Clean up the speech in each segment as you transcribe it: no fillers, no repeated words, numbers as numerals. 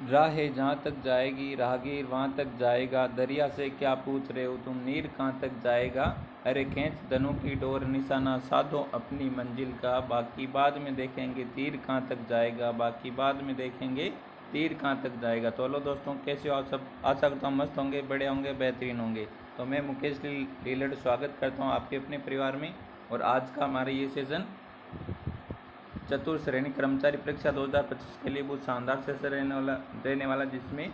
राहें जहाँ तक जाएगी राहगीर वहाँ तक जाएगा, दरिया से क्या पूछ रहे हो तुम, नीर कहाँ तक जाएगा। अरे खींच धनुष की डोर, निशाना साधो अपनी मंजिल का, बाकी बाद में देखेंगे तीर कहाँ तक जाएगा, बाकी बाद में देखेंगे तीर कहाँ तक जाएगा। तो हेलो दोस्तों, कैसे हो आप सब। आशा करता हूँ मस्त होंगे, बड़े होंगे, बेहतरीन होंगे। तो मैं मुकेश लीलड़ स्वागत करता हूँ आपके अपने परिवार में। और आज का हमारा ये सेशन चतुर्थ श्रेणी कर्मचारी परीक्षा 2025 के लिए बहुत शानदार सेशन रहने वाला जिसमें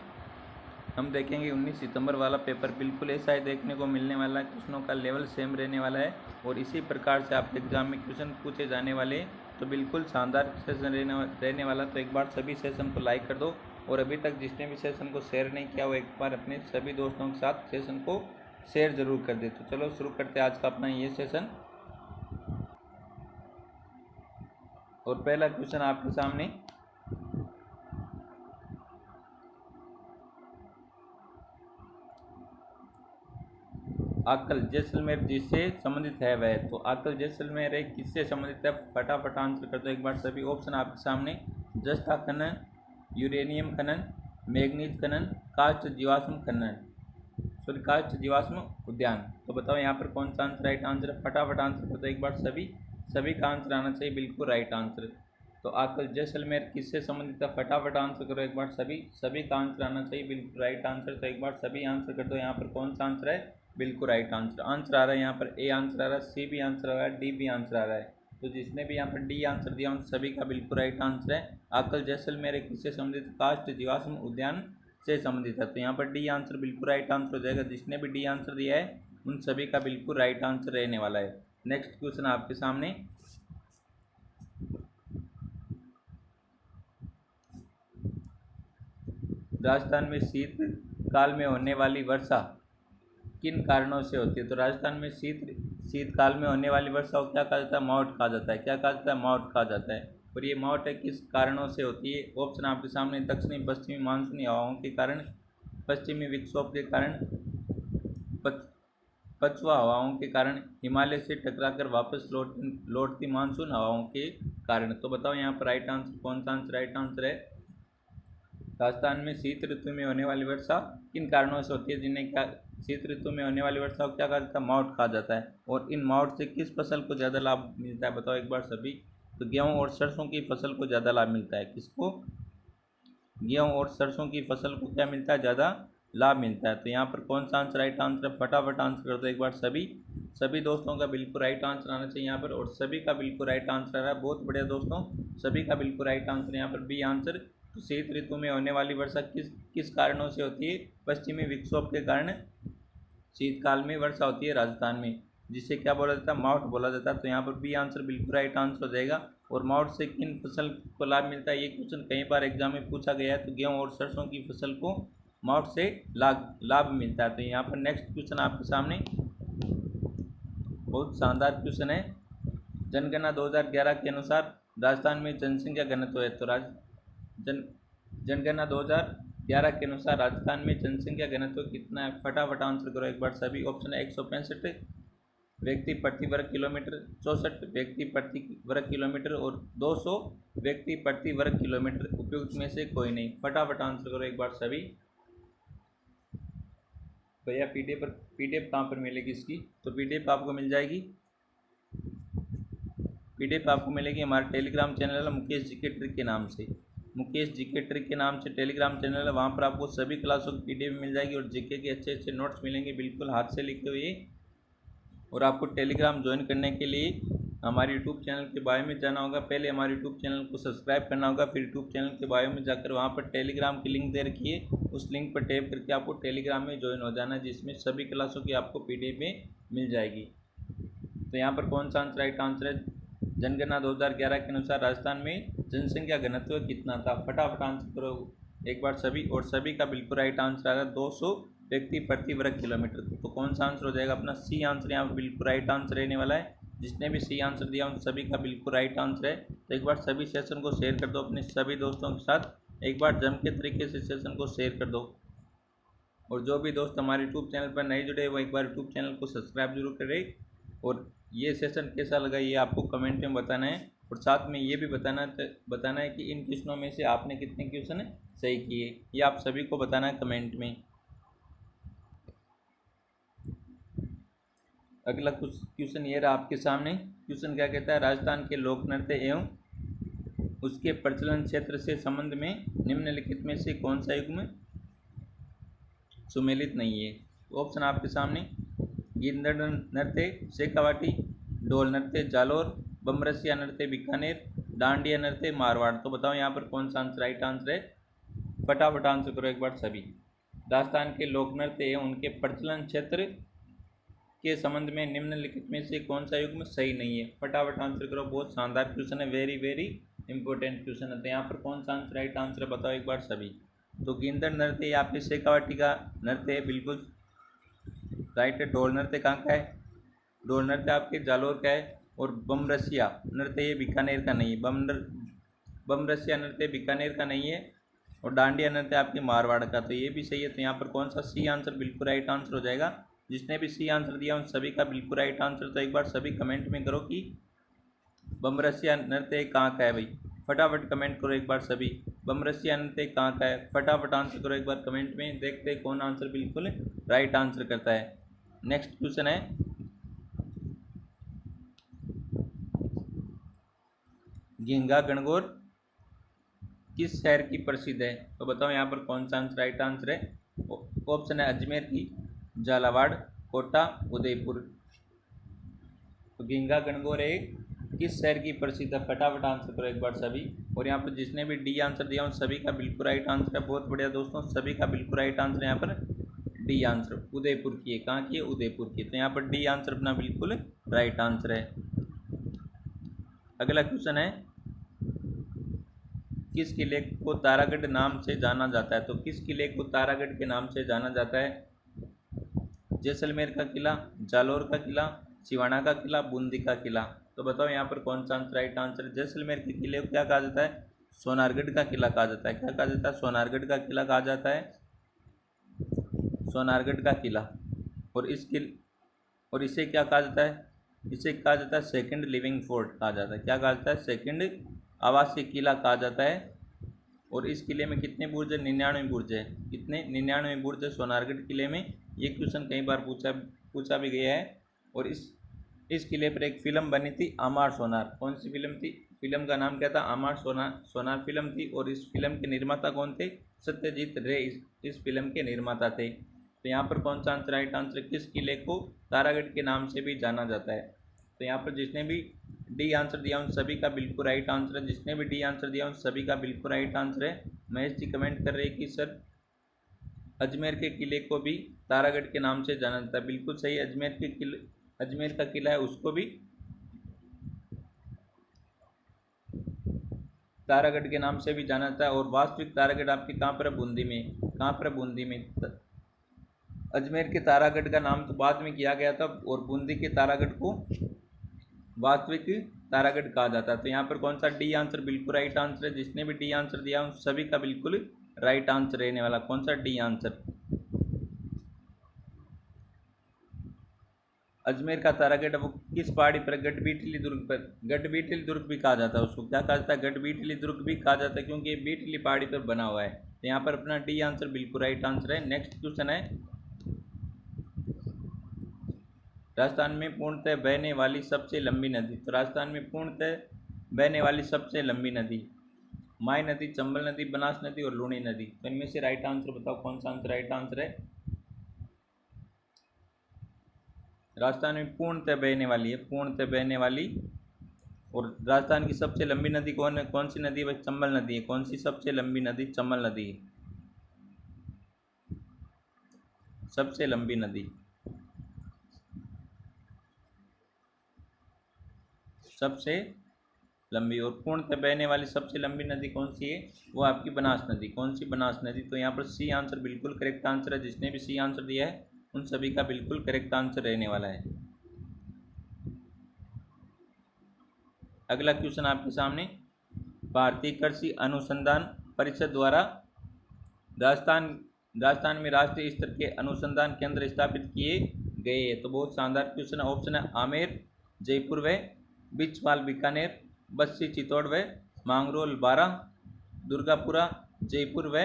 हम देखेंगे 19 सितंबर वाला पेपर बिल्कुल ऐसा ही देखने को मिलने वाला है। क्वेश्चनों का लेवल सेम रहने वाला है और इसी प्रकार से आपके एग्जाम में क्वेश्चन पूछे जाने वाले। तो बिल्कुल शानदार सेशन रहने वाला। तो एक बार सभी सेशन को लाइक कर दो और अभी तक जिसने भी सेशन को शेयर नहीं किया वो एक बार अपने सभी दोस्तों के साथ सेशन को शेयर जरूर कर दे। तो चलो शुरू करते हैं आज का अपना ये सेशन। और पहला क्वेश्चन आपके सामने, आकल जैसलमेर जिससे संबंधित है वह। तो आकल जैसलमेर एक किससे संबंधित है, फटाफट आंसर कर दो एक बार सभी। ऑप्शन आपके सामने, जस्ता खनन, यूरेनियम खनन, मैग्नीज खनन, काष्ठ जीवाश्म खनन, सॉरी काष्ठ जीवाश्म उद्यान। तो बताओ यहाँ पर कौन सा आंसर राइट आंसर है, फटाफट आंसर कर दो एक बार सभी। सभी का आंसर आना चाहिए बिल्कुल राइट आंसर। तो आकल जैसलमेर किससे संबंधित है, फटाफट आंसर करो एक बार सभी। सभी का आंसर आना चाहिए बिल्कुल राइट आंसर। तो एक बार सभी आंसर कर दो यहाँ पर कौन सा आंसर है, बिल्कुल राइट आंसर। आंसर आ रहा है यहाँ पर ए आंसर आ रहा है, सी भी आंसर आ रहा है, डी भी आंसर आ रहा है। तो जिसने भी यहाँ पर डी आंसर दिया उन सभी का बिल्कुल राइट आंसर है। आकल जैसलमेर किससे संबंधित, काष्ठ जीवाश्म उद्यान से संबंधित है। तो यहाँ पर डी आंसर बिल्कुल राइट आंसर हो जाएगा। जिसने भी डी आंसर दिया है उन सभी का बिल्कुल राइट आंसर रहने वाला है। नेक्स्ट क्वेश्चन आपके सामने, राजस्थान में शीत काल में होने वाली वर्षा किन कारणों से होती है। तो राजस्थान में शीतकाल में होने वाली वर्षा को क्या कहा जाता है, मावठ कहा जाता है। क्या कहा जाता है, मावठ कहा जाता है। और ये मावठ है किस कारणों से होती है। ऑप्शन आपके सामने, दक्षिणी पश्चिमी मानसूनी हवाओं के कारण, पश्चिमी विक्षोभ के कारण, पछुआ हवाओं के कारण, हिमालय से टकराकर वापस लौटती मानसून हवाओं के कारण। तो बताओ यहाँ पर राइट आंसर कौन सा आंसर राइट आंसर है। राजस्थान में शीत ऋतु में होने वाली वर्षा किन कारणों से होती है, जिन्हें क्या, शीत ऋतु में होने वाली वर्षा को क्या कहा जाता है, मावठ कहा जाता है। और इन मावठ से किस फसल को ज़्यादा लाभ मिलता है, बताओ एक बार सभी। तो गेहूँ और सरसों की फसल को ज़्यादा लाभ मिलता है। किसको, गेहूँ और सरसों की फसल को क्या मिलता है, ज़्यादा लाभ मिलता है। तो यहाँ पर कौन सा आंसर राइट आंसर है, फटाफट आंसर कर दो एक बार सभी। सभी दोस्तों का बिल्कुल राइट आंसर आना चाहिए यहाँ पर। और सभी का बिल्कुल राइट आंसर आ रहा है, बहुत बढ़िया दोस्तों, सभी का बिल्कुल राइट आंसर यहाँ पर बी आंसर। तो शीत ऋतु में होने वाली वर्षा किस किस कारणों से होती है, पश्चिमी विक्षोभ के कारण शीतकाल में वर्षा होती है राजस्थान में, जिसे क्या बोला जाता है, मावठ बोला जाता है। तो यहाँ पर बी आंसर बिल्कुल राइट आंसर हो जाएगा। और मावठ से किन फसल को लाभ मिलता है, ये क्वेश्चन कई बार एग्जाम में पूछा गया है। तो गेहूँ और सरसों की फसल को मावठ से लाभ मिलता है। तो यहाँ पर नेक्स्ट क्वेश्चन आपके सामने बहुत शानदार क्वेश्चन है। जनगणना 2011 के अनुसार राजस्थान में जनसंख्या घनत्व है। तो जनगणना 2011 के अनुसार राजस्थान में जनसंख्या घनत्व कितना है, फटाफट आंसर करो एक बार सभी। ऑप्शन है 165 व्यक्ति प्रति वर्ग किलोमीटर, 64 व्यक्ति प्रति वर्ग किलोमीटर और 200 व्यक्ति प्रति वर्ग किलोमीटर। उपयुक्त में से कोई नहीं, फटाफट आंसर करो एक बार सभी। भैया पीडीएफ कहाँ पर मिलेगी इसकी, तो पीडीएफ आपको मिल जाएगी, पीडीएफ आपको मिलेगी हमारे टेलीग्राम चैनल है मुकेश जीके ट्रिक के नाम से। मुकेश जीके ट्रिक के नाम से टेलीग्राम चैनल है, वहाँ पर आपको सभी क्लासों की पीडीएफ मिल जाएगी और जीके के अच्छे अच्छे नोट्स मिलेंगे बिल्कुल हाथ से लिखे हुए। और आपको टेलीग्राम ज्वाइन करने के लिए हमारे यूट्यूब चैनल के बायो में जाना होगा। पहले हमारे यूट्यूब चैनल को सब्सक्राइब करना होगा, फिर यूट्यूब चैनल के बायो में जाकर वहाँ पर टेलीग्राम की लिंक दे रखी है, उस लिंक पर टैप करके आपको टेलीग्राम में ज्वाइन हो जाना है, जिसमें सभी क्लासों की आपको पीडीएफ में मिल जाएगी। तो यहाँ पर कौन सा आंसर राइट आंसर है, जनगणना 2011 के अनुसार राजस्थान में जनसंख्या घनत्व कितना था, फटाफट आंसर करो एक बार सभी। और सभी का बिल्कुल राइट आंसर आ रहा है 200 व्यक्ति प्रति वर्ग किलोमीटर। तो कौन सा आंसर हो जाएगा अपना, सी आंसर यहाँ पर बिल्कुल राइट आंसर रहने वाला है। जिसने भी सी आंसर दिया उन सभी का बिल्कुल राइट आंसर है। तो एक बार सभी सेशन को शेयर कर दो अपने सभी दोस्तों के साथ, एक बार जम के तरीके से सेशन को शेयर कर दो। और जो भी दोस्त हमारे यूट्यूब चैनल पर नहीं जुड़े वो एक बार यूट्यूब चैनल को सब्सक्राइब जरूर करें। और ये सेशन कैसा लगा ये आपको कमेंट में बताना है। और साथ में ये भी बताना है कि इन क्वेश्चनों में से आपने कितने क्वेश्चन सही किए, ये आप सभी को बताना है कमेंट में। अगला कुछ क्वेश्चन ये रहा आपके सामने। क्वेश्चन क्या कहता है, राजस्थान के लोक नृत्य एवं उसके प्रचलन क्षेत्र से संबंध में निम्नलिखित में से कौन सा युग्म सुमेलित नहीं है। ऑप्शन आपके सामने, गिंदड़ नृत्य शेखावाटी, ढोल नृत्य जालोर, बमरसिया नृत्य बीकानेर, डांडिया नृत्य मारवाड़। तो बताओ यहाँ पर कौन सा आंसर राइट आंसर है, फटाफट आंसर करो एक बार सभी। राजस्थान के लोक नृत्य एवं उनके प्रचलन क्षेत्र के संबंध में निम्नलिखित में से कौन सा युग्म सही नहीं है, फटाफट आंसर करो। बहुत शानदार क्वेश्चन है, वेरी वेरी इंपॉर्टेंट क्वेश्चन है। तो यहाँ पर कौन सा आंसर राइट आंसर है बताओ एक बार सभी। तो गिंदड़ नृत्य यहाँ पे शेखावाटी का नृत्य है, बिल्कुल राइट है। ढोल नृत्य कहाँ का है, ढोल नृत्य आपके जालोर का है। और बमरसिया नृत्य ये बीकानेर का नहीं है, बमरसिया नृत्य बीकानेर का नहीं है। और डांडिया नृत्य आपके मारवाड़ का, तो ये भी सही है। तो यहाँ पर कौन सा सी आंसर बिल्कुल राइट आंसर हो जाएगा। जिसने भी सी आंसर दिया उन सभी का बिल्कुल राइट आंसर। तो एक बार सभी कमेंट में करो कि बमरसिया नृत्य कहाँ का है भाई, फटाफट कमेंट करो एक बार सभी। बमरसिया नृत्य कहाँ का है, फटाफट आंसर करो एक बार कमेंट में, देखते हैं कौन आंसर बिल्कुल राइट आंसर करता है। नेक्स्ट क्वेश्चन है, घिंगा गणगौर किस शहर की प्रसिद्ध है। तो बताओ यहाँ पर कौन सा आंसर राइट आंसर है। ऑप्शन है अजमेर की, झालावाड़, कोटा, उदयपुर। तो घिंगा गणगौर एक किस शहर की प्रसिद्ध है, फटाफट आंसर करो एक बार सभी। और यहाँ पर जिसने भी डी आंसर दिया उन सभी का बिल्कुल राइट आंसर है। बहुत बढ़िया दोस्तों, सभी का बिल्कुल राइट आंसर यहाँ पर डी आंसर उदयपुर की है। कहाँ की है, उदयपुर की। तो यहाँ पर डी आंसर अपना बिल्कुल राइट आंसर है। अगला क्वेश्चन है, किस किले को तारागढ़ नाम से जाना जाता है। तो किस किले को तारागढ़ के नाम से जाना जाता है, जैसलमेर का किला, जालोर का किला, सिवाना का किला, बूंदी का किला। तो बताओ यहाँ पर कौन सा आंसर राइट आंसर है। जैसलमेर के किले को क्या कहा जाता है, सोनारगढ़ का किला कहा जाता है। क्या कहा जाता है, सोनारगढ़ का किला कहा जाता है, सोनारगढ़ का किला। और इसे क्या कहा जाता है, इसे कहा जाता है सेकंड लिविंग फोर्ट कहा जाता है। क्या कहा जाता है, सेकंड आवासीय किला कहा जाता है। और इस किले में कितने बुर्ज है, 99 बुर्ज है। कितने, 99 बुर्ज है सोनारगढ़ किले में। ये क्वेश्चन कई बार पूछा भी गया है। और इस किले पर एक फिल्म बनी थी, आमार सोनार। कौन सी फिल्म थी, फिल्म का नाम क्या था, आमार सोनार फिल्म थी। और इस फिल्म के निर्माता कौन थे, सत्यजीत रे इस फिल्म के निर्माता थे। तो यहाँ पर कौन सा आंसर राइट आंसर, किस किले को तारागढ़ के नाम से भी जाना जाता है। तो यहाँ पर जिसने भी डी आंसर दिया उन सभी का बिल्कुल राइट आंसर है। जिसने भी डी आंसर दिया उन सभी का बिल्कुल राइट आंसर है। महेश जी कमेंट कर रहे हैं कि सर अजमेर के किले को भी तारागढ़ के नाम से जाना जाता है। बिल्कुल सही, अजमेर का किला है उसको भी तारागढ़ के नाम से भी जाना जाता है। और वास्तविक तारागढ़ आपके कहाँ पर है, बूंदी में। कहाँ पर है, बूंदी में। अजमेर के तारागढ़ का नाम तो बाद में किया गया था और बूंदी के तारागढ़ को वास्तविक तारागढ़ कहा जाता है। तो यहाँ पर कौन सा डी आंसर बिल्कुल राइट आंसर है। जिसने भी डी आंसर दिया उन सभी का बिल्कुल राइट आंसर रहने वाला। कौन सा डी आंसर, अजमेर का तारागढ़ वो किस पहाड़ी पर, गढ़बीटली दुर्ग पर। गढ़बीटली दुर्ग भी कहा जाता है उसको, क्या कहा जाता है, गढ़बीटली दुर्ग भी कहा जाता है, क्योंकि ये बीटली पहाड़ी पर बना हुआ है। तो यहाँ पर अपना डी आंसर बिल्कुल राइट आंसर है। नेक्स्ट क्वेश्चन है, राजस्थान में पूर्णतः बहने वाली सबसे लंबी नदी। तो राजस्थान में पूर्णतः बहने वाली सबसे लंबी नदी, माई नदी, चंबल नदी, बनास नदी और लूणी नदी। तो इनमें से राइट आंसर बताओ कौन सा आंसर राइट आंसर है। राजस्थान में पूर्णतः बहने वाली है, पूर्णतः बहने वाली। और राजस्थान की सबसे लंबी नदी कौन सी नदी है, चंबल नदी है। कौन सी सबसे लंबी नदी, चंबल नदी है सबसे लंबी नदी, सबसे लंबी। और पूर्णतः बहने वाली सबसे लंबी नदी कौन सी है, वो आपकी बनास नदी। कौन सी, बनास नदी। तो यहाँ पर सी आंसर बिल्कुल करेक्ट आंसर है। जिसने भी सी आंसर दिया है उन सभी का बिल्कुल करेक्ट आंसर रहने वाला है। अगला क्वेश्चन आपके सामने, भारतीय कृषि अनुसंधान परिषद द्वारा राजस्थान में राष्ट्रीय स्तर के अनुसंधान केंद्र स्थापित किए गए हैं। तो बहुत शानदार क्वेश्चन है। ऑप्शन है आमेर, जयपुर व बिचवाल बीकानेर, बस्सी चित्तौड़ व मांगरोल 12, दुर्गापुरा जयपुर व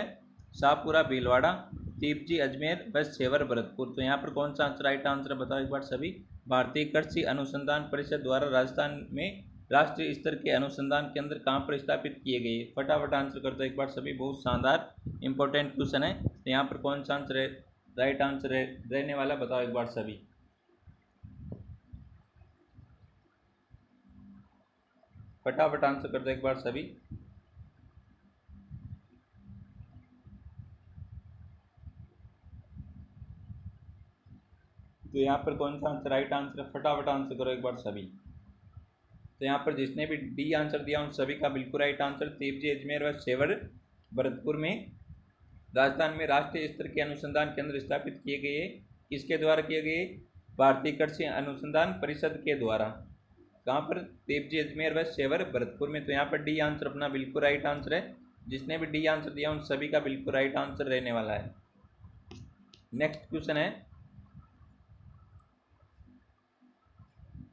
शाहपुरा भीलवाड़ा, तीपजी अजमेर व सेवर भरतपुर। तो यहाँ पर कौन सा आंसर राइट आंसर बताओ एक बार सभी। भारतीय कृषि अनुसंधान परिषद द्वारा राजस्थान में राष्ट्रीय स्तर के अनुसंधान केंद्र कहाँ पर स्थापित किए गए। फटाफट आंसर कर दो एक बार सभी, बहुत शानदार इंपॉर्टेंट क्वेश्चन है। तो यहाँ पर कौन सा आंसर राइट आंसर रहने वाला बताओ एक बार सभी। फटाफट आंसर कर दो एक बार सभी। तो यहाँ पर कौन सा आंसर राइट आंसर है, फटाफट आंसर करो एक बार सभी। तो यहाँ पर जिसने भी डी आंसर दिया उन सभी का बिल्कुल राइट आंसर। तीपजी अजमेर व सेवर भरतपुर में राजस्थान में राष्ट्रीय स्तर के अनुसंधान केंद्र स्थापित किए गए। किसके द्वारा किए गए? भारतीय कृषि अनुसंधान परिषद के द्वारा। कहाँ पर? तीपजी अजमेर व सेवर भरतपुर में। तो यहाँ पर डी आंसर अपना बिल्कुल राइट आंसर है। जिसने भी डी आंसर दिया उन सभी का बिल्कुल राइट आंसर रहने वाला है। नेक्स्ट क्वेश्चन है,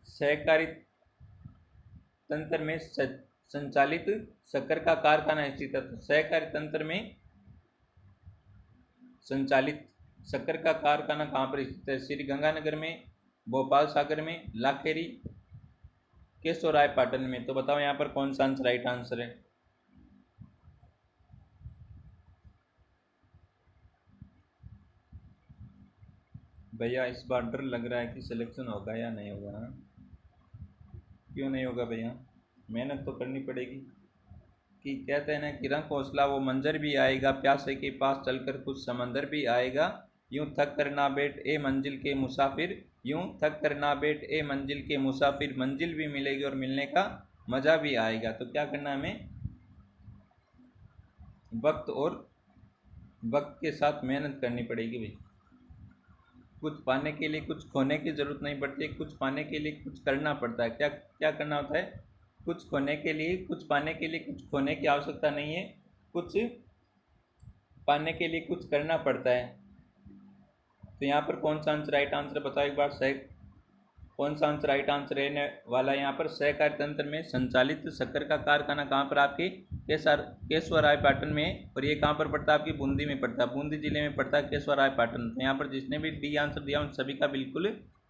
सहकारी तंत्र में संचालित शक्कर का कारखाना स्थित है। तो सहकारी तंत्र में संचालित शक्कर का कारखाना कहाँ पर स्थित है? श्री गंगानगर में, भोपाल सागर में, लाखेरी, केशवरायपाटन में। तो बताओ यहाँ पर कौन सा आंसर राइट आंसर है। भैया इस बार डर लग रहा है कि सिलेक्शन होगा या नहीं होगा। हाँ, क्यों नहीं होगा भैया, मेहनत तो करनी पड़ेगी। कि कहते हैं ना कि रंग हौसला वो मंजर भी आएगा, प्यासे के पास चलकर कुछ समंदर भी आएगा, यूं थक कर ना बैठ ए मंजिल के मुसाफिर, यूं थक कर ना बैठ ए मंजिल के मुसाफिर, मंजिल भी मिलेगी और मिलने का मज़ा भी आएगा। तो क्या करना है हमें? वक्त के साथ मेहनत करनी पड़ेगी भाई। कुछ पाने के लिए कुछ खोने की ज़रूरत नहीं पड़ती, कुछ पाने के लिए कुछ करना पड़ता है। क्या क्या करना होता है? कुछ खोने के लिए कुछ पाने के लिए कुछ खोने की आवश्यकता नहीं है, कुछ पाने के लिए कुछ करना पड़ता है। तो यहाँ पर कौन सा आंसर राइट आंसर बताओ एक बार। कौन सा आंसर राइट आंसर रहने वाला है यहाँ पर? सहकारी तंत्र में संचालित शक्कर का कारखाना कहाँ पर? आपके केशवरायपाटन में। और ये कहाँ पर पड़ता है? आपकी बूंदी में पड़ता है, बूंदी जिले में पड़ता है केशवरायपाटन। तो यहाँ पर जिसने भी डी आंसर दिया उन सभी का बिल्कुल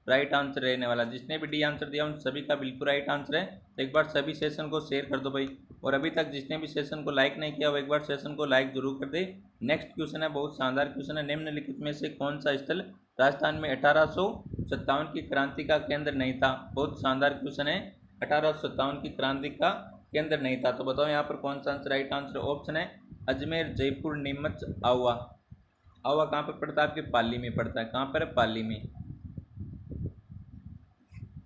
राइट आंसर रहने वाला। जिसने भी डी आंसर दिया उन सभी का बिल्कुल राइट आंसर है। तो एक बार सभी सेशन को शेयर कर दो भाई। और अभी तक जिसने भी सेशन को लाइक नहीं किया वो एक बार सेशन को लाइक जरूर कर दे। नेक्स्ट क्वेश्चन है, बहुत शानदार क्वेश्चन है। निम्नलिखित में से कौन सा स्थल राजस्थान में 1857 की क्रांति का केंद्र नहीं था? बहुत शानदार क्वेश्चन है। 1857 की क्रांति का केंद्र नहीं था। तो बताओ यहाँ पर कौन सा आंसर राइट आंसर? ऑप्शन है अजमेर, जयपुर, नीमच, आहुआ। आहुआ कहाँ पर पड़ता है? आपके पाली में पड़ता है। कहाँ पर है? पाली में।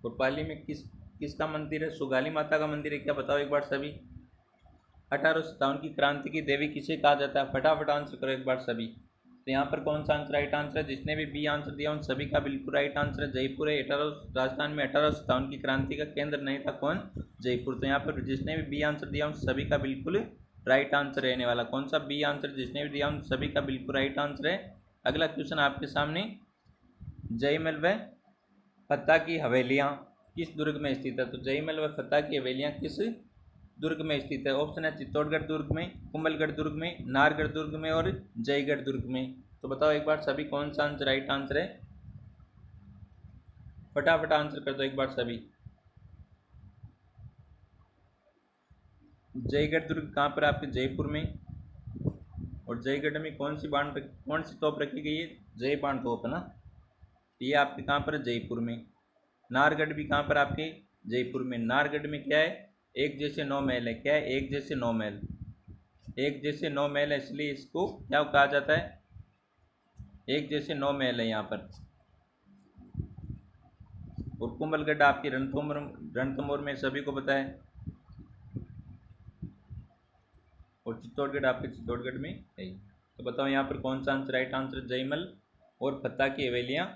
और पाली में किसका मंदिर है? सुगाली माता का मंदिर है। क्या बताओ एक बार सभी। 1857 की क्रांति की देवी किसे कहा जाता है? फटाफट आंसर करो एक बार सभी। तो यहाँ पर कौन सा आंसर राइट आंसर है? जिसने भी बी आंसर दिया उन सभी का बिल्कुल राइट आंसर है। जयपुर है। राजस्थान में 1857 की क्रांति का केंद्र नहीं था। कौन? जयपुर। तो यहाँ पर जिसने भी बी आंसर दिया उन सभी का बिल्कुल राइट आंसर रहने वाला। कौन सा? B answer. जिसने भी दिया उन सभी का बिल्कुल राइट आंसर है। अगला क्वेश्चन आपके सामने, जयमल व फत्ता की हवेलियाँ किस दुर्ग में स्थित है? तो जयमल व फत्ता की हवेलियाँ किस दुर्ग में स्थित है? ऑप्शन है चित्तौड़गढ़ दुर्ग में, कुंभलगढ़ दुर्ग में, नाहरगढ़ दुर्ग में और जयगढ़ दुर्ग में। तो बताओ एक बार सभी कौन सा आंसर राइट आंसर है? फटाफट आंसर कर दो एक बार सभी। जयगढ़ दुर्ग कहाँ पर? आपके जयपुर में। और जयगढ़ में कौन सी तोप रखी गई है? जय बाण तोप है ना। ये आपके कहाँ पर है? जयपुर में। नाहरगढ़ भी कहाँ पर? आपके जयपुर में। नाहरगढ़ में क्या है? एक जैसे 9 महल है। क्या है? एक जैसे 9 महल। एक जैसे 9 महल है, इसलिए इसको क्या कहा जाता है? एक जैसे 9 महल है यहाँ पर। और कुंभलगढ़ आपकी रणथंभौर में सभी को पता है। और चित्तौड़गढ़ आपके चित्तौड़गढ़ में है। तो बताओ यहाँ पर कौन सा आंसर राइट आंसर? जयमल और फत्ता की हवेलियाँ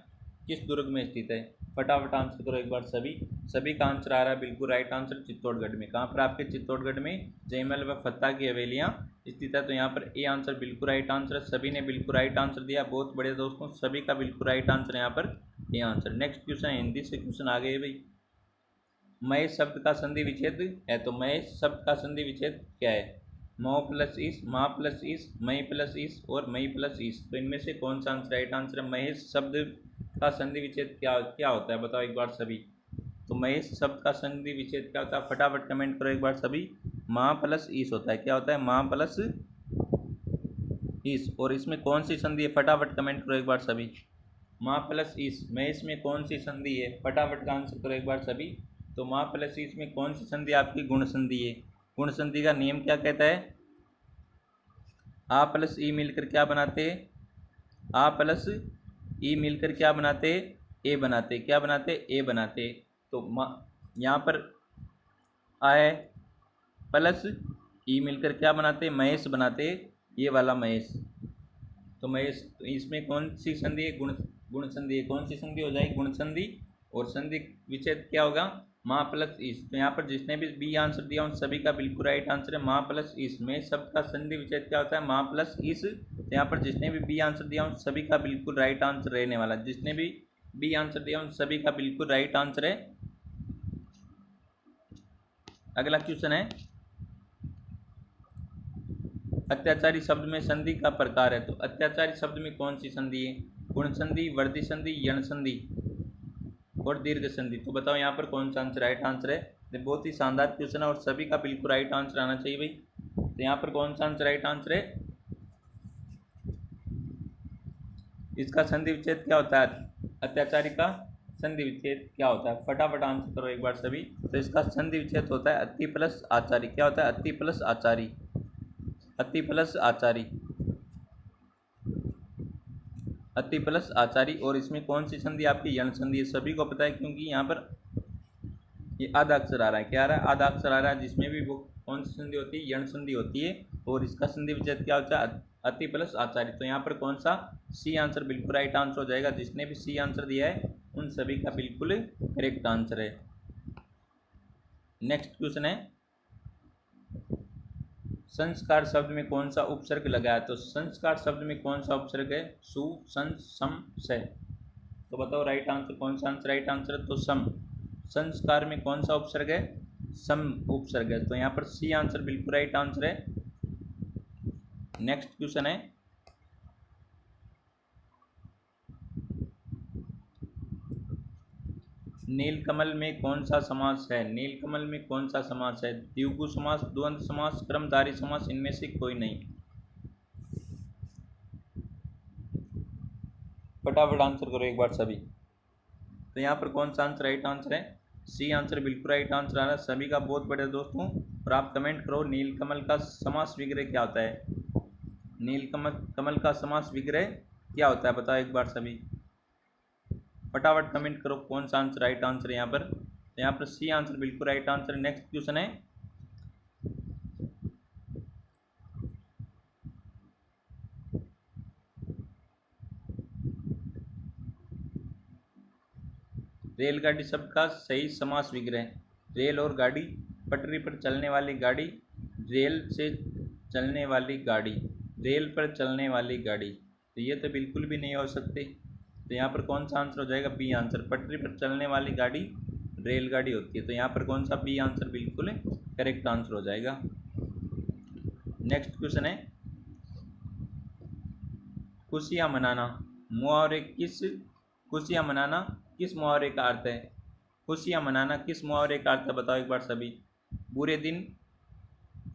किस दुर्ग में स्थित है? फटाफट आंसर करो एक बार सभी। सभी का आंसर आ रहा है बिल्कुल राइट आंसर, चित्तौड़गढ़ में। कहाँ पर? आपके चित्तौड़गढ़ में जयमल व फत्ता की हवेलियाँ स्थित है। तो यहाँ पर ए आंसर बिल्कुल राइट आंसर है। सभी ने बिल्कुल राइट आंसर दिया। बहुत बढ़िया दोस्तों, सभी का बिल्कुल राइट आंसर यहाँ पर A answer. Next question Hindi से क्वेश्चन आ गए भाई। महेश शब्द का संधि विच्छेद है, तो महेश शब्द का संधि विच्छेद क्या है? मो प्लस इस, मा प्लस इस, मई प्लस इस और मई प्लस इस। तो इनमें से कौन सा आंसर राइट आंसर है? महेश शब्द का संधि विच्छेद क्या क्या होता है, बताओ एक बार सभी। तो महेश शब्द का संधि विच्छेद क्या होता है? फटाफट कमेंट करो एक बार सभी। मा प्लस ईस होता है। क्या होता है? मा प्लस ईस। और इसमें कौन सी संधि है? फटाफट कमेंट करो एक बार सभी। मा प्लस ईस में इसमें कौन सी संधि है? फटाफट का आंसर करो एक बार सभी। तो मा प्लस ईस में कौन सी संधि आपकी गुण संधि है? गुण संधि का नियम क्या कहता है? आ प्लस ई मिलकर क्या बनाते? आ प्लस ई मिलकर क्या बनाते? ए बनाते। क्या बनाते? ए बनाते। तो यहाँ पर आ है प्लस ई मिलकर क्या बनाते? महेश बनाते। ये वाला महेश। तो महेश, तो इसमें कौन सी संधि है? गुण संधि है। कौन सी संधि हो जाएगी? गुण संधि। और संधि विच्छेद क्या होगा? मा प्लस इस। तो यहाँ पर जिसने भी बी आंसर दिया उन सभी का बिल्कुल राइट आंसर है मा प्लस इस। में शब्द का संधि विच्छेद क्या होता है? मा प्लस इस। तो यहाँ पर जिसने भी बी आंसर दिया उन सभी का बिल्कुल राइट आंसर रहने वाला। जिसने भी बी आंसर दिया उन सभी का बिल्कुल राइट आंसर है। अगला क्वेश्चन है, अत्याचारी शब्द में संधि का प्रकार है। तो अत्याचारी शब्द में कौन सी संधि है? गुण संधि, वर्धी संधि, यण संधि और दीर्घ संधि। तो बताओ यहाँ पर कौन सा आंसर राइट आंसर है? तो बहुत ही शानदार क्वेश्चन है और सभी का बिल्कुल राइट आंसर आना चाहिए भाई। तो यहाँ पर कौन सा आंसर राइट आंसर है? इसका संधि विच्छेद क्या होता है? अत्याचारी का संधि विच्छेद क्या होता है? फटाफट आंसर करो एक बार सभी। तो इसका संधि विच्छेद होता है अति प्लस आचारी। क्या होता है? अति प्लस आचारी। अति प्लस आचारी। अति प्लस आचारी। और इसमें कौन सी संधि आपकी? यण संधि है। सभी को पता है क्योंकि यहाँ पर ये आधा अक्षर आ रहा है। क्या आ रहा है? आधा अक्षर आ रहा है, जिसमें भी वो कौन सी संधि होती है? यण संधि होती है। और इसका संधि विच्छेद क्या होता है? अति प्लस आचार्य। तो यहाँ पर कौन सा? सी आंसर बिल्कुल राइट आंसर हो जाएगा। जिसने भी सी आंसर दिया है उन सभी का बिल्कुल करेक्ट आंसर है। नेक्स्ट क्वेश्चन है, संस्कार शब्द में कौन सा उपसर्ग लगा है? तो संस्कार शब्द में कौन सा उपसर्ग है? सु, सं, सम, से। तो बताओ राइट आंसर कौन सा आंसर राइट आंसर है? तो सम। संस्कार में कौन सा उपसर्ग है? सम उपसर्ग है। तो यहाँ पर सी आंसर बिल्कुल राइट आंसर है। नेक्स्ट क्वेश्चन है, नीलकमल में कौन सा समास है? नीलकमल में कौन सा समास है? द्विगु समास, द्वंद्व समास, क्रमधारी समास, इनमें से कोई नहीं। फटाफट आंसर करो एक बार सभी। तो यहाँ पर कौन सा आंसर राइट आंसर है? सी आंसर बिल्कुल राइट आंसर आ रहा है सभी का। बहुत बढ़िया दोस्तों। और आप कमेंट करो नीलकमल का समास विग्रह क्या होता है? कमल का समास विग्रह क्या होता है? बताओ एक बार सभी। फटाफट कमेंट करो कौन सा आंसर राइट आंसर है यहाँ पर। तो यहाँ पर सी आंसर बिल्कुल राइट आंसर है। नेक्स्ट क्वेश्चन है, रेलगाड़ी शब्द का सही समास विग्रह। रेल और गाड़ी, पटरी पर चलने वाली गाड़ी, रेल से चलने वाली गाड़ी, रेल पर चलने वाली गाड़ी। तो ये तो बिल्कुल भी नहीं हो सकते। तो यहाँ पर कौन सा आंसर हो जाएगा? B answer. पटरी पर चलने वाली गाड़ी रेलगाड़ी होती है। तो यहाँ पर कौन सा? बी आंसर बिल्कुल करेक्ट आंसर हो जाएगा। नेक्स्ट क्वेश्चन है, खुशियाँ मनाना मुहावरे खुशियाँ मनाना किस मुहावरे का अर्थ है? खुशियाँ मनाना किस मुहावरे का अर्थ है? बताओ एक बार सभी। बुरे दिन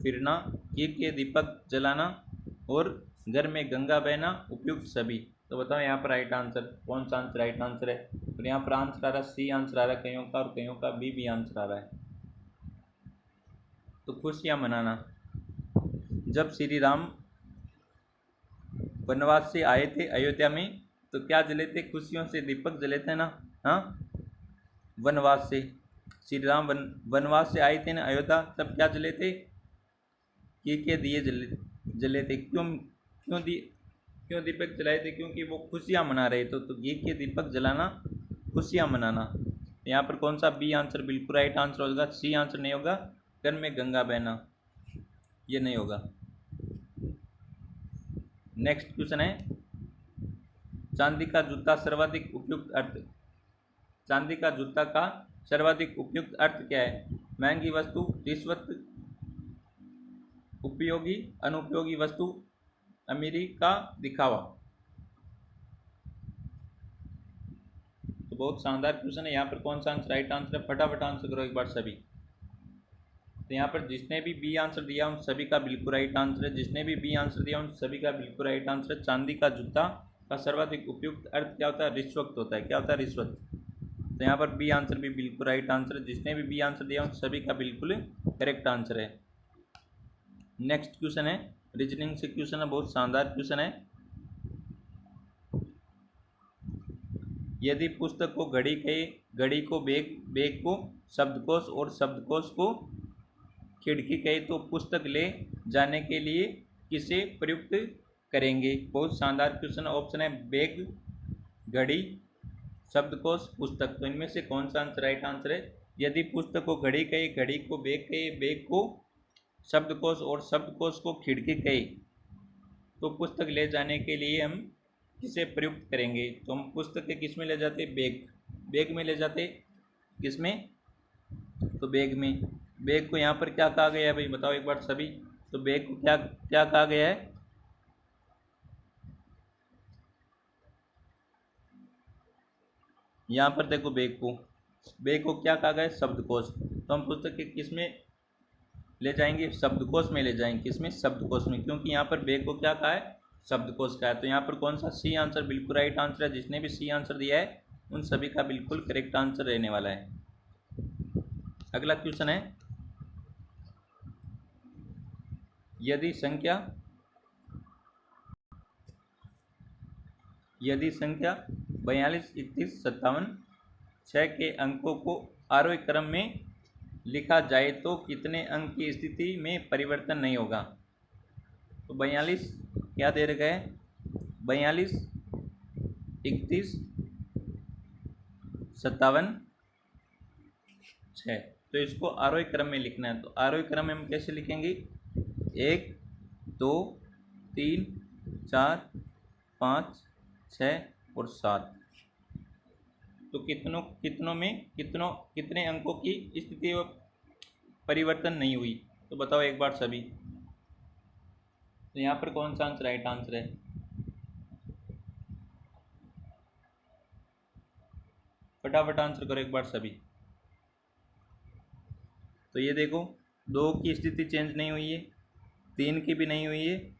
फिरना, के दीपक जलाना और घर में गंगा बहना, उपयुक्त सभी। तो बताओ यहाँ पर राइट आंसर कौन सा आंसर राइट आंसर है? और यहाँ पर आंसर आ रहा है सी आंसर आ रहा है कईयों का, और कईयों का बी आंसर आ रहा है। तो खुशियाँ मनाना, जब श्री राम वनवास से आए थे अयोध्या में तो क्या जले थे? खुशियों से दीपक जले थे ना। हाँ, वनवास से श्री राम वनवास से आए थे ना अयोध्या, तब क्या जले थे? के दिए जले थे। क्यों दीपक जलाए थे? क्योंकि वो खुशियाँ मना रहे थे। तो घी के दीपक जलाना, खुशियाँ मनाना। यहाँ पर कौन सा? बी आंसर बिल्कुल राइट आंसर होगा। सी आंसर नहीं होगा। घर में गंगा बहना, ये नहीं होगा। नेक्स्ट क्वेश्चन है, चांदी का जूता सर्वाधिक उपयुक्त अर्थ। चांदी का जूता का सर्वाधिक उपयुक्त अर्थ क्या है? महंगी वस्तु, रिश्वत, उपयोगी अनुपयोगी वस्तु, अमीरी का दिखावा। तो बहुत शानदार क्वेश्चन है। यहाँ पर कौन सा आंसर राइट आंसर है? फटाफट आंसर करो एक बार सभी। तो यहाँ पर जिसने भी बी आंसर दिया उन सभी का बिल्कुल राइट आंसर है। जिसने भी बी आंसर दिया उन सभी का बिल्कुल राइट आंसर है। चांदी का जूता का सर्वाधिक उपयुक्त अर्थ क्या होता है? रिश्वत होता है। क्या होता है? रिश्वत। तो यहाँ पर बी आंसर भी बिल्कुल राइट आंसर है। जिसने भी बी आंसर दिया उन सभी का बिल्कुल करेक्ट आंसर है। नेक्स्ट क्वेश्चन है, रीजनिंग से क्वेश्चन है, बहुत शानदार क्वेश्चन है। यदि पुस्तक को घड़ी कहे, घड़ी को बैग, बैग को शब्दकोश और शब्दकोश को खिड़की कहे तो पुस्तक ले जाने के लिए किसे प्रयुक्त करेंगे? बहुत शानदार क्वेश्चन। ऑप्शन है बैग, घड़ी, शब्दकोश, पुस्तक। तो इनमें से कौन सा आंसर राइट आंसर है? यदि पुस्तक को घड़ी कहे, घड़ी को बैग कहे, बैग को शब्दकोश और शब्दकोश को खिड़की कहे तो पुस्तक ले जाने के लिए हम किसे प्रयुक्त करेंगे? तो हम पुस्तक के किस में ले जाते? बैग, बैग में ले जाते। किस में? तो बैग में। बैग को यहाँ पर क्या कहा गया है भाई, बताओ एक बार सभी। तो बैग को क्या क्या कहा गया है? यहाँ पर देखो बैग को क्या कहा गया है? शब्दकोश। तो हम पुस्तक के किस में ले जाएंगे? शब्दकोश में ले जाएंगे। किस में? शब्दकोश में, क्योंकि यहाँ पर बैग को क्या कहा है? शब्दकोश का है। तो यहाँ पर कौन सा सी आंसर बिल्कुल राइट आंसर है? जिसने भी सी आंसर दिया है उन सभी का बिल्कुल करेक्ट आंसर रहने वाला है। अगला क्वेश्चन है, यदि संख्या 42, 31, 57, 6 के अंकों को आरोही क्रम में लिखा जाए तो कितने अंक की स्थिति में परिवर्तन नहीं होगा? तो 42 क्या दे रखा है? 42, 31, 57, 6। तो इसको आरोही क्रम में लिखना है। तो आरोही क्रम में हम कैसे लिखेंगे? 1, 2, 3, 4, 5, 6 और 7। तो कितने अंकों की स्थिति परिवर्तन नहीं हुई? तो बताओ एक बार सभी। तो यहाँ पर कौन सा आंसर राइट आंसर है? फटाफट आंसर करो एक बार सभी। तो ये देखो 2 की स्थिति चेंज नहीं हुई है, 3 की भी नहीं हुई है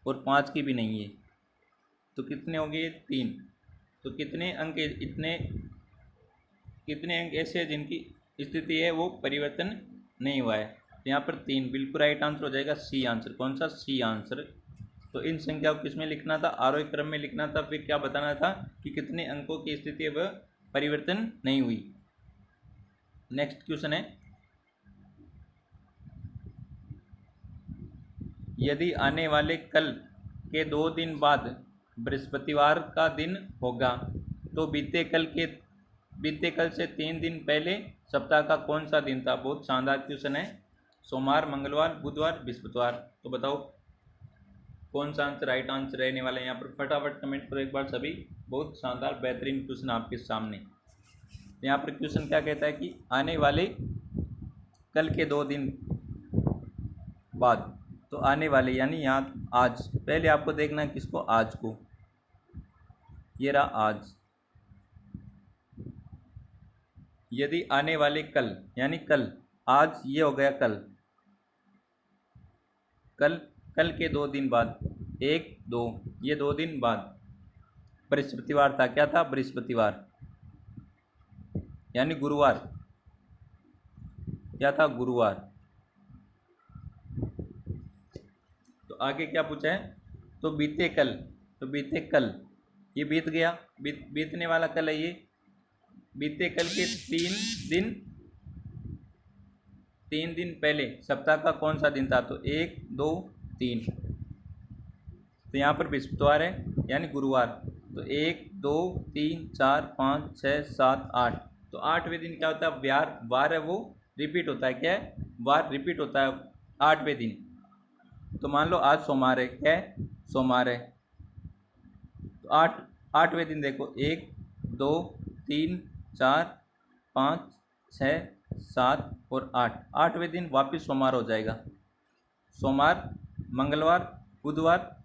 और 5 की भी नहीं है। तो कितने हो गए? 3। तो कितने अंक ऐसे हैं जिनकी स्थिति है वो परिवर्तन नहीं हुआ है? तो यहाँ पर 3 बिल्कुल राइट आंसर हो जाएगा। C answer. कौन सा? C answer. तो इन संख्या को किस में लिखना था? आरोही क्रम में लिखना था। फिर क्या बताना था कि कितने अंकों की स्थिति है वह परिवर्तन नहीं हुई। नेक्स्ट क्वेश्चन है, यदि आने वाले कल के 2 दिन बाद बृहस्पतिवार का दिन होगा तो बीते कल से 3 दिन पहले सप्ताह का कौन सा दिन था? बहुत शानदार क्वेश्चन है। सोमवार, मंगलवार, बुधवार, बृहस्पतिवार। तो बताओ कौन सा आंसर राइट आंसर रहने वाला है? यहाँ पर फटाफट कमेंट करो एक बार सभी। बहुत शानदार बेहतरीन क्वेश्चन आपके सामने। यहाँ पर क्वेश्चन क्या कहता है कि आने वाले कल के 2 दिन बाद। तो आने वाले यानी यहाँ आज। पहले आपको देखना है किसको? आज को। ये रहा आज। यदि आने वाले कल यानी कल, आज ये हो गया कल, कल के 2 दिन बाद, 1, 2, ये 2 दिन बाद बृहस्पतिवार था। क्या था? बृहस्पतिवार यानी गुरुवार। क्या था? गुरुवार। तो आगे क्या पूछा है? तो बीते कल। तो बीते कल ये बीत गया, बीतने वाला कल है ये। बीते कल के 3 दिन पहले सप्ताह का कौन सा दिन था? तो 1, 2, 3। तो यहाँ पर बृहस्पतिवार है यानी गुरुवार। तो 1, 2, 3, 4, 5, 6, 7, 8। तो 8वें दिन क्या होता है? वार है वो रिपीट होता है। क्या है? वार रिपीट होता है 8वें दिन। तो मान लो आज सोमवार है। क्या है? सोमवार है। तो 8वें दिन देखो 1, 2, 3, 4, 5, 6, 7 और 8, 8वें दिन वापस सोमवार हो जाएगा। सोमवार, मंगलवार, बुधवार,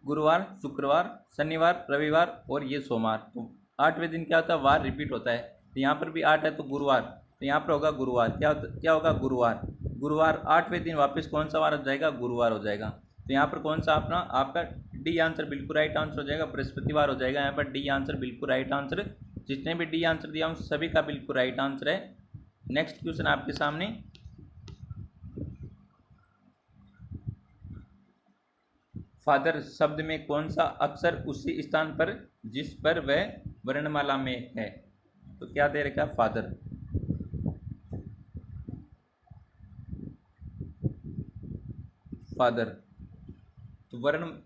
गुरुवार, शुक्रवार, शनिवार, रविवार और ये सोमवार। तो 8वें दिन क्या होता है, वार रिपीट होता है। तो यहाँ पर भी 8 है तो गुरुवार, तो यहाँ पर होगा गुरुवार। क्या होगा, गुरुवार। गुरुवार 8वें दिन वापस कौन सा वार हो जाएगा, गुरुवार हो जाएगा। तो यहाँ पर कौन सा अपना आपका डी आंसर बिल्कुल राइट आंसर हो जाएगा, बृहस्पतिवार हो जाएगा। यहाँ पर डी आंसर बिल्कुल राइट आंसर। जितने भी डी आंसर दिया हूँ सभी का बिल्कुल राइट आंसर है। नेक्स्ट क्वेश्चन आपके सामने, फादर शब्द में कौन सा अक्षर उसी स्थान पर जिस पर वह वर्णमाला में है। तो क्या दे रखा है, फादर। फादर तो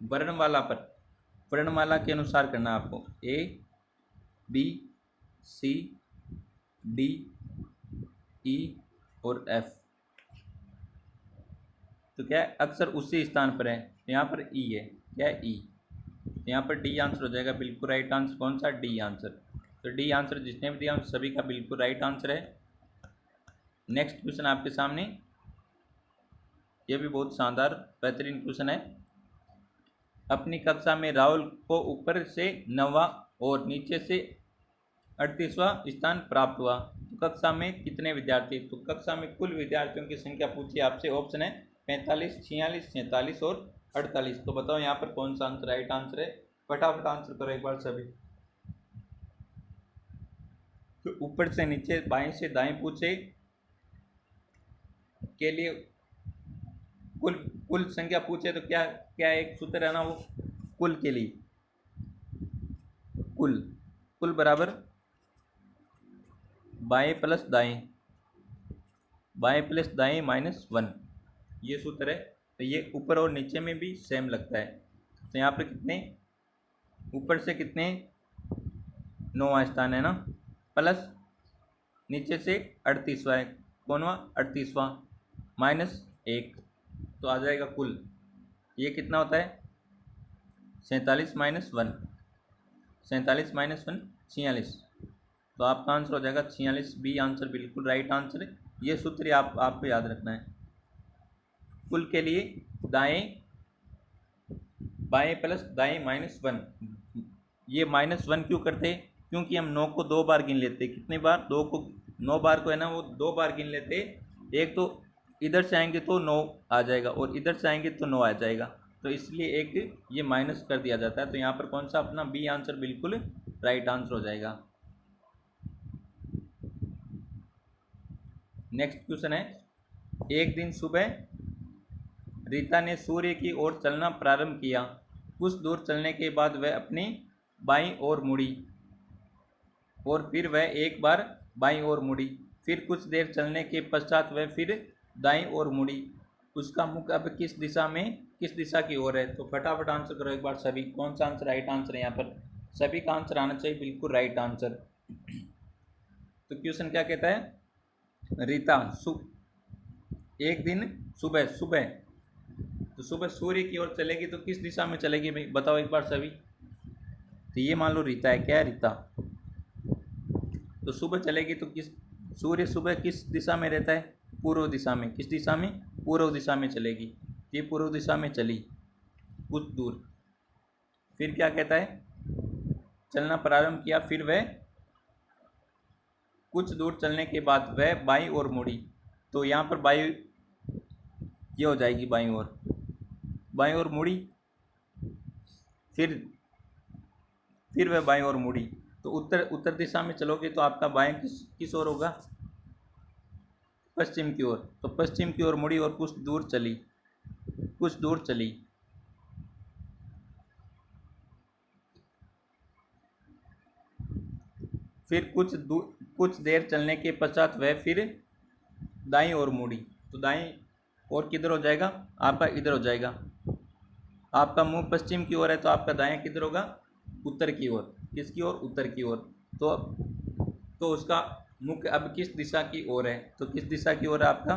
वर्णमाला पर, वर्णमाला के अनुसार करना आपको, A B C D E और एफ। तो क्या है, अक्षर उसी स्थान पर है। तो यहाँ पर ई है, क्या है, ई। तो यहाँ पर डी आंसर हो जाएगा बिल्कुल राइट आंसर। कौन सा, डी आंसर। तो डी आंसर जिसने भी दिया उन सभी का बिल्कुल राइट आंसर है। नेक्स्ट क्वेश्चन आपके सामने, ये भी बहुत शानदार बेहतरीन क्वेश्चन है। अपनी कक्षा में राहुल को ऊपर से 9वां और नीचे से 38वां स्थान प्राप्त हुआ। तो कक्षा में कितने विद्यार्थी। तो कक्षा में कुल विद्यार्थियों की संख्या पूछी आपसे। ऑप्शन है 45, 46, 47 और 48। तो बताओ यहाँ पर कौन सा आंसर राइट आंसर है। फटाफट आंसर करो एक बार सभी। तो ऊपर से नीचे, बाएं से दाएं पूछे के लिए कुल संख्या पूछे तो क्या क्या एक सूत्र है ना, वो कुल के लिए, कुल बराबर बाएं प्लस दाएं, बाएं प्लस दाएं -1, ये सूत्र है। तो ये ऊपर और नीचे में भी सेम लगता है। तो यहाँ पर कितने, ऊपर से कितने, 9वां स्थान है ना, प्लस नीचे से 38वां है, कौनवा, 38वां, -1, तो आ जाएगा कुल। ये कितना होता है, 47 -1, 47 -1 46। तो आपका आंसर हो जाएगा 46, बी आंसर बिल्कुल राइट आंसर है। ये सूत्र आपको याद रखना है। कुल के लिए दाएं, बाएं प्लस दाएं -1। ये -1 क्यों करते हैं, क्योंकि हम 9 को 2 बार गिन लेते हैं। कितने बार, 9 बार को है ना, वो 2 बार गिन लेते हैं। एक तो इधर से आएंगे तो 9 आ जाएगा और इधर से आएंगे तो 9 आ जाएगा, तो इसलिए एक ये माइनस कर दिया जाता है। तो यहाँ पर कौन सा अपना बी आंसर बिल्कुल राइट आंसर हो जाएगा। नेक्स्ट क्वेश्चन है, एक दिन सुबह रीता ने सूर्य की ओर चलना प्रारंभ किया। कुछ दूर चलने के बाद वह अपनी बाईं ओर मुड़ी और फिर वह एक बार बाईं ओर मुड़ी। फिर कुछ देर चलने के पश्चात वह फिर दाईं ओर मुड़ी। उसका मुख अब किस दिशा की ओर है। तो फटाफट आंसर करो एक बार सभी, कौन सा आंसर राइट आंसर है। यहाँ पर सभी का आंसर आना चाहिए बिल्कुल राइट आंसर। तो क्वेश्चन क्या कहता है, रीता एक दिन सुबह तो सुबह सूर्य की ओर चलेगी तो किस दिशा में चलेगी भाई, बताओ एक बार सभी। तो ये मान लो रीता है, क्या है, रीता। तो सुबह चलेगी तो सूर्य सुबह किस दिशा में रहता है, पूर्व दिशा में। किस दिशा में, पूर्व दिशा में चलेगी। ये पूर्व दिशा में चली कुछ दूर, फिर क्या कहता है, चलना प्रारंभ किया। फिर वह कुछ दूर चलने के बाद वह बाईं ओर मुड़ी। तो यहाँ पर बाईं ये हो जाएगी, बाईं ओर मुड़ी। फिर वह बाईं ओर मुड़ी। तो उत्तर दिशा में चलोगे तो आपका बाएं किस ओर होगा, पश्चिम की ओर। तो पश्चिम की ओर मुड़ी और कुछ दूर चली। फिर कुछ देर चलने के पश्चात वह फिर दाईं ओर मुड़ी। तो दाईं ओर किधर हो जाएगा, आपका इधर हो जाएगा। आपका मुंह पश्चिम की ओर है तो आपका दायां किधर होगा, उत्तर की ओर। किसकी ओर, उत्तर की ओर। तो उसका मुख अब किस दिशा की ओर है। तो किस दिशा की ओर है आपका,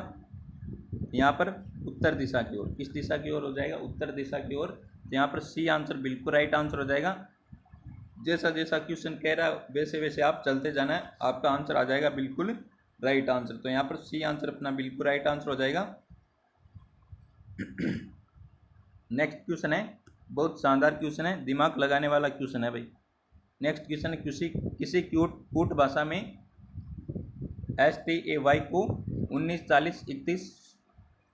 यहाँ पर उत्तर दिशा की ओर। किस दिशा की ओर हो जाएगा, उत्तर दिशा की ओर। तो यहाँ पर सी आंसर बिल्कुल राइट आंसर हो जाएगा। जैसा जैसा क्वेश्चन कह रहा है वैसे वैसे आप चलते जाना है, आपका आंसर आ जाएगा बिल्कुल राइट आंसर। तो यहाँ पर सी आंसर अपना बिल्कुल राइट आंसर हो जाएगा। नेक्स्ट क्वेश्चन है, बहुत शानदार क्वेश्चन है, दिमाग लगाने वाला क्वेश्चन है भाई। नेक्स्ट क्वेश्चन है, किसी कूट भाषा में STAY को 1940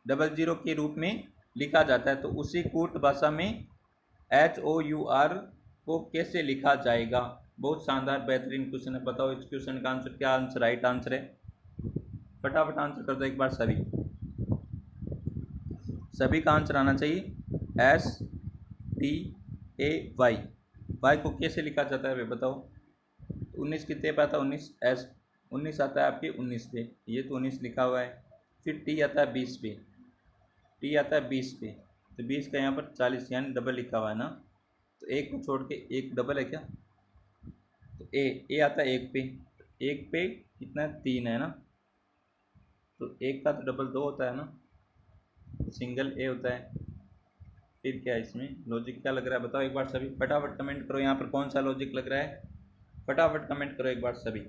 3100 के रूप में लिखा जाता है, तो उसी कूट भाषा में HOUR को कैसे लिखा जाएगा। बहुत शानदार बेहतरीन क्वेश्चन है। बताओ इस क्वेश्चन का आंसर क्या आंसर राइट आंसर है, फटाफट आंसर कर दो एक बार सभी का आंसर आना चाहिए। STAY वाई को कैसे लिखा जाता है भाई बताओ। 19 कितने पे आता है, 19 आता है आपके 19 पे, ये तो 19 लिखा हुआ है। फिर टी आता है 20 पे, टी आता है 20 पे, तो 20 का यहाँ पर 40 यानी डबल लिखा हुआ है ना, तो एक को छोड़ के एक डबल है क्या, तो ए आता है एक पे कितना है 3 है ना, तो एक का तो डबल 2 होता है ना, सिंगल ए होता है। फिर क्या है इसमें लॉजिक क्या लग रहा है बताओ एक बार सभी, फटाफट कमेंट करो यहाँ पर कौन सा लॉजिक लग रहा है, फटाफट कमेंट करो एक बार सभी।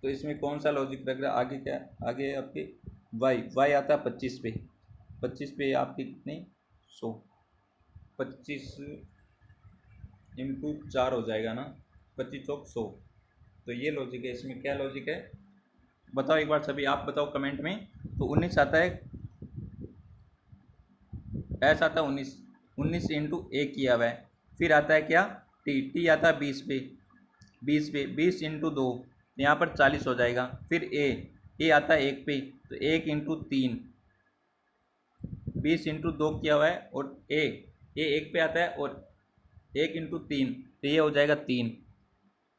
तो इसमें कौन सा लॉजिक लग रहा है, आगे क्या, आगे आपके वाई आता है 25 पे आपके कितने 100, 25 इंटू 4 हो जाएगा ना, 25 चौक 100। तो ये लॉजिक है, इसमें क्या लॉजिक है बताओ एक बार सभी, आप बताओ कमेंट में। तो 19 आता है, ऐसा आता है 19 इंटू ए किया हुआ है, फिर आता है क्या टी आता है 20 इंटू 2, यहाँ पर 40 हो जाएगा। फिर ए आता है 1 पे, तो 1 इंटू 3, 20 इंटू 2 किया हुआ है, और ए 1 पे आता है, और 1 इंटू 3, तो ये हो जाएगा 3।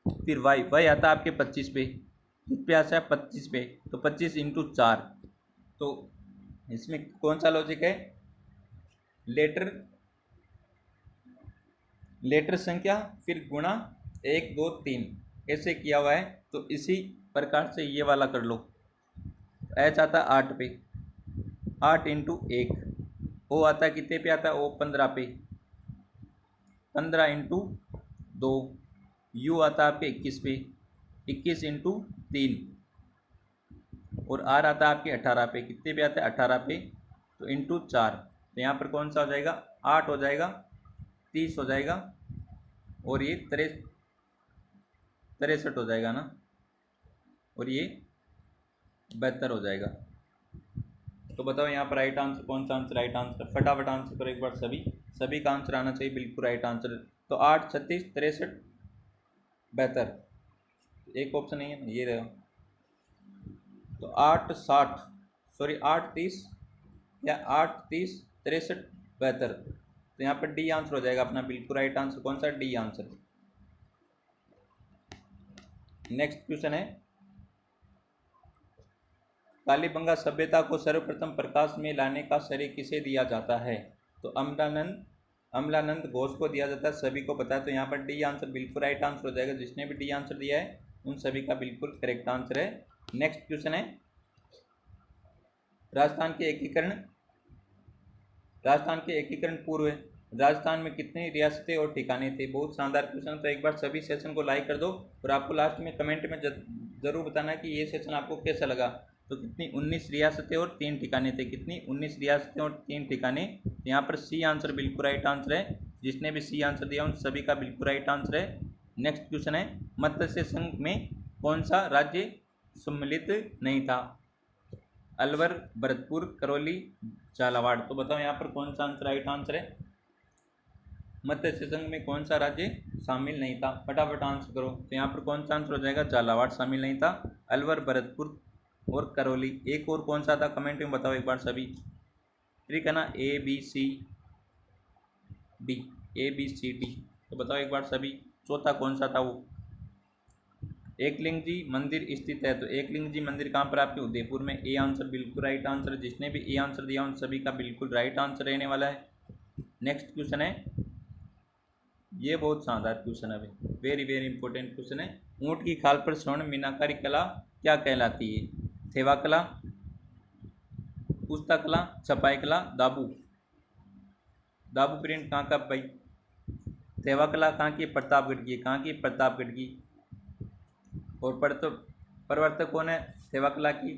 फिर वाई आता है आपके 25 पे, किस पे आता है 25 पे, तो 25 इंटू 4। तो इसमें कौन सा लॉजिक है, लेटर संख्या फिर गुणा 1 2 3 ऐसे किया हुआ है। तो इसी प्रकार से ये वाला कर लो, एच आता है 8 पे, 8 इंटू 1, ओ आता है कितने पे आता है, ओ 15 पे, 15 इंटू 2, यू आता है आपके 21 पे, 21 इंटू 3, और आर आता है आपके 18 पे, कितने पे आता है 18 पे, तो इंटू 4। तो यहाँ पर कौन सा हो जाएगा 8 हो जाएगा, 30 हो जाएगा, और ये 63 हो जाएगा ना, और ये 72 हो जाएगा। तो बताओ यहाँ पर राइट आंसर कौन सा आंसर राइट आंसर, फटाफट आंसर करो एक बार सभी का आंसर आना चाहिए बिल्कुल राइट आंसर। तो 8 36 63 72, एक ऑप्शन नहीं है ये रहेगा। तो 8 60 सॉरी 8 30 या 8 30 63 72, तो यहाँ पर डी आंसर हो जाएगा अपना बिल्कुल राइट आंसर, कौन सा डी आंसर। नेक्स्ट क्वेश्चन है, कालीबंगा सभ्यता को सर्वप्रथम प्रकाश में लाने का श्रेय किसे दिया जाता है, तो अमलानंद घोष को दिया जाता है, सभी को पता है। तो यहाँ पर डी आंसर बिल्कुल राइट आंसर हो जाएगा, जिसने भी डी आंसर दिया है उन सभी का बिल्कुल करेक्ट आंसर है। नेक्स्ट क्वेश्चन है, राजस्थान के एकीकरण पूर्व राजस्थान में कितनी रियासतें और ठिकाने थे। बहुत शानदार क्वेश्चन। तो एक बार सभी सेशन को लाइक कर दो, और आपको लास्ट में कमेंट में जरूर बताना कि ये सेशन आपको कैसा लगा। तो कितनी 19 रियासतें और 3 ठिकाने थे, कितनी 19 रियासतें और 3 ठिकाने। यहाँ पर सी आंसर बिल्कुल राइट आंसर है, जिसने भी सी आंसर दिया उन सभी का बिल्कुल राइट आंसर है। नेक्स्ट क्वेश्चन है, मत्स्य संघ में कौन सा राज्य सम्मिलित नहीं था, अलवर, भरतपुर, करौली, झालावाड़। तो बताओ यहाँ पर कौन सा आंसर राइट आंसर है, मत्स्य संघ में कौन सा राज्य शामिल नहीं था, फटाफट आंसर करो। तो यहाँ पर कौन सा आंसर हो जाएगा, झालावाड़ शामिल नहीं था, अलवर, भरतपुर और करौली। एक और कौन सा था कमेंट में बताओ एक बार सभी, ठीक है ना, ABCD। तो बताओ एक बार सभी चौथा कौन सा था वो, एकलिंग जी मंदिर स्थित है। तो एकलिंग जी मंदिर कहाँ पर आपके उदयपुर में, ए आंसर बिल्कुल राइट आंसर। जिसने भी ए आंसर दिया उन सभी का बिल्कुल राइट आंसर रहने वाला है। नेक्स्ट क्वेश्चन है, ये बहुत शानदार क्वेश्चन है भाई, वेरी वेरी इंपॉर्टेंट क्वेश्चन है। ऊँट की खाल पर स्वर्ण मीनाकारी कला क्या कहलाती है, थेवा कला, पुस्ता कला, छपाई कला, दाबू प्रिंट कहाँ का भाई, सेवाकला कहाँ की? प्रतापगढ़ की। कहाँ की? प्रतापगढ़ की। और प्रवर्तक कौन है सेवाकला की?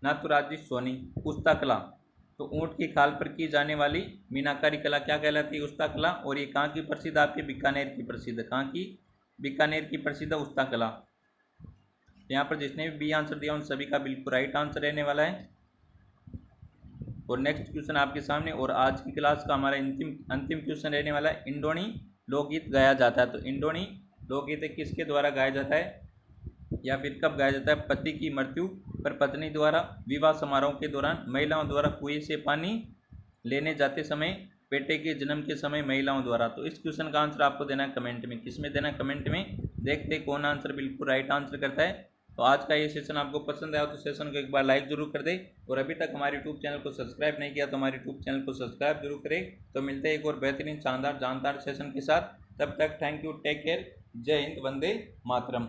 नाथुराज जी सोनी। उस्ता कला, तो ऊँट की खाल पर की जाने वाली मीनाकारी कला क्या कहलाती है? उस्ता कला। और ये कहाँ की प्रसिद्ध? आपके बीकानेर की प्रसिद्ध। कहाँ की? बीकानेर की प्रसिद्ध उस्ता कला। यहाँ पर जिसने भी बी आंसर दिया उन सभी का बिल्कुल राइट आंसर रहने वाला है। और नेक्स्ट क्वेश्चन आपके सामने, और आज की क्लास का हमारा अंतिम क्वेश्चन रहने वाला है, इंडोनी लोकगीत गाया जाता है। तो इंडोनी लोकगीत किसके द्वारा गाया जाता है या फिर कब गाया जाता है? पति की मृत्यु पर पत्नी द्वारा, विवाह समारोह के दौरान, महिलाओं द्वारा कुएं से पानी लेने जाते समय, बेटे के जन्म के समय महिलाओं द्वारा। तो इस क्वेश्चन का आंसर आपको देना है कमेंट में। किस में देना है? कमेंट में। देखते कौन आंसर बिल्कुल राइट आंसर करता है। तो आज का ये सेशन आपको पसंद आया तो सेशन को एक बार लाइक जरूर कर दे, और अभी तक हमारे यूट्यूब चैनल को सब्सक्राइब नहीं किया तो हमारे यूट्यूब चैनल को सब्सक्राइब जरूर करें। तो मिलते हैं एक और बेहतरीन शानदार जानदार सेशन के साथ। तब तक थैंक यू, टेक केयर, जय हिंद, वंदे मातरम।